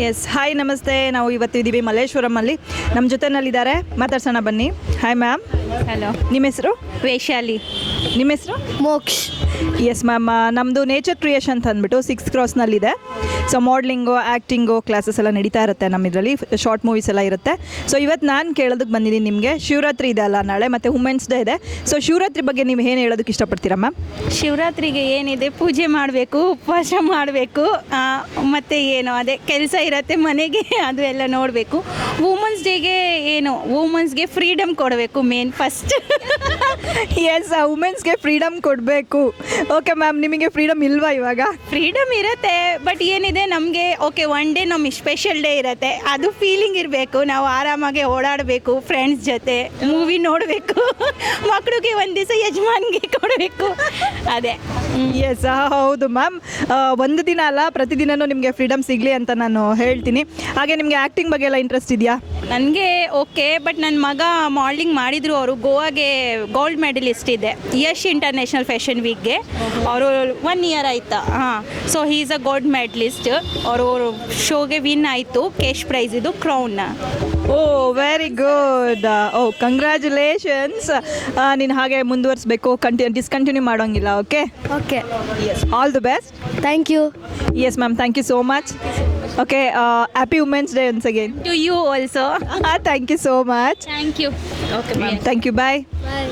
Yes hi ನಮಸ್ತೆ. ನಾವು ಇವತ್ತು ಇದ್ದೀವಿ ಮಲ್ಲೇಶ್ವರಮಲ್ಲಿ. ನಮ್ಮ ಜೊತೆನಲ್ಲಿದ್ದಾರೆ, ಮಾತಾಡ್ಸೋಣ ಬನ್ನಿ. Hi ma'am. ಹಲೋ, ನಿಮ್ಮ ಹೆಸರು? ವೈಶಾಲಿ. ನಿಮ್ಮ ಹೆಸರು? ಮೋಕ್ಷ್. ಎಸ್ ಮ್ಯಾಮ್, ನಮ್ಮದು ನೇಚರ್ ಕ್ರಿಯೇಷನ್ ಅಂತ ಅಂದ್ಬಿಟ್ಟು 6th ಕ್ರಾಸ್ನಲ್ಲಿದೆ. ಸೊ ಮಾಡಲಿಂಗು, ಆ್ಯಕ್ಟಿಂಗು ಕ್ಲಾಸಸ್ ಎಲ್ಲ ನಡೀತಾ ಇರುತ್ತೆ ನಮ್ಮ ಇದರಲ್ಲಿ. ಶಾರ್ಟ್ ಮೂವೀಸ್ ಎಲ್ಲ ಇರುತ್ತೆ. ಸೊ ಇವತ್ತು ನಾನು ಕೇಳೋದಕ್ಕೆ ಬಂದಿದ್ದೀನಿ ನಿಮಗೆ. ಶಿವರಾತ್ರಿ ಇದೆ ಅಲ್ಲ ನಾಳೆ, ಮತ್ತು ವುಮೆನ್ಸ್ ಡೇ ಇದೆ. ಸೊ ಶಿವರಾತ್ರಿ ಬಗ್ಗೆ ನೀವು ಏನು ಹೇಳೋದಕ್ಕೆ ಇಷ್ಟಪಡ್ತೀರಾ ಮ್ಯಾಮ್? ಶಿವರಾತ್ರಿಗೆ ಏನಿದೆ, ಪೂಜೆ ಮಾಡಬೇಕು, ಉಪವಾಸ ಮಾಡಬೇಕು, ಮತ್ತು ಏನು ಅದೇ ಕೆಲಸ ಇರುತ್ತೆ ಮನೆಗೆ, ಅದು ಎಲ್ಲ ನೋಡಬೇಕು. ವುಮೆನ್ಸ್ ಡೇಗೆ ಏನು, ವುಮೆನ್ಸ್ಗೆ ಫ್ರೀಡಮ್ ಕೊಡಬೇಕು ಮೇನ್ ಫಸ್ಟ್. ಎಸ್, ವುಮೆನ್ಸ್ಗೆ ಫ್ರೀಡಮ್ ಕೊಡಬೇಕು. ಓಕೆ ಮ್ಯಾಮ್, ನಿಮಗೆ ಫ್ರೀಡಮ್ ಇಲ್ವಾ ಇವಾಗ? ಫ್ರೀಡಮ್ ಇರುತ್ತೆ, ಬಟ್ ಏನಿದೆ ನಮಗೆ ಓಕೆ ಒನ್ ಡೇ ನಮಗೆ ಸ್ಪೆಷಲ್ ಡೇ ಇರುತ್ತೆ, ಅದು ಫೀಲಿಂಗ್ ಇರಬೇಕು. ನಾವು ಆರಾಮಾಗಿ ಓಡಾಡಬೇಕು, ಫ್ರೆಂಡ್ಸ್ ಜೊತೆ ಮೂವಿ ನೋಡಬೇಕು, ಮಕ್ಕಳಿಗೆ ಒಂದು ದಿವಸ ಯಜಮಾನ್ಗೆ ಕೊಡಬೇಕು, ಅದೇ. ಎಸ್, ಹೌದು ಮ್ಯಾಮ್. ಒಂದು ದಿನ ಅಲ್ಲ, ಪ್ರತಿದಿನವೂ ನಿಮಗೆ ಫ್ರೀಡಮ್ ಸಿಗಲಿ ಅಂತ ನಾನು ಹೇಳ್ತೀನಿ. ಹಾಗೆ ನಿಮಗೆ ಆ್ಯಕ್ಟಿಂಗ್ ಬಗ್ಗೆ ಎಲ್ಲ ಇಂಟ್ರೆಸ್ಟ್ ಇದೆಯಾ? ನನಗೆ ಓಕೆ, ಬಟ್ ನನ್ನ ಮಗ ಮಾಡಲಿಂಗ್ ಮಾಡಿದರು. ಅವರು ಗೋವಾಗೆ ಗೋಲ್ಡ್ ಮೆಡಲಿಸ್ಟ್ ಇದೆ, ಯಶ್ ಇಂಟರ್ನ್ಯಾಷನಲ್ ಫ್ಯಾಷನ್ ವೀಕ್ಗೆ. ಅವರು 1 ಇಯರ್ ಆಯ್ತಾ. ಹಾಂ, so he is a gold medalist. ಅವರು ಶೋಗೆ ವಿನ್ ಆಯಿತು, ಕ್ಯಾಶ್ ಪ್ರೈಸ್ ಇದು ಕ್ರೌನ್ನ. Oh, very good. Oh, congratulations. ನೀನು ಹಾಗೆ ಮುಂದುವರಿಸಬೇಕು, ಡಿಸ್ಕಂಟಿನ್ಯೂ ಮಾಡೋಂಗಿಲ್ಲ. Okay okay, yes, all the best. Thank you. Yes ma'am, thank you so much. Okay, happy women's day once again. To you also. Thank you so much. Thank you. Okay ma'am, thank you. Bye. Bye.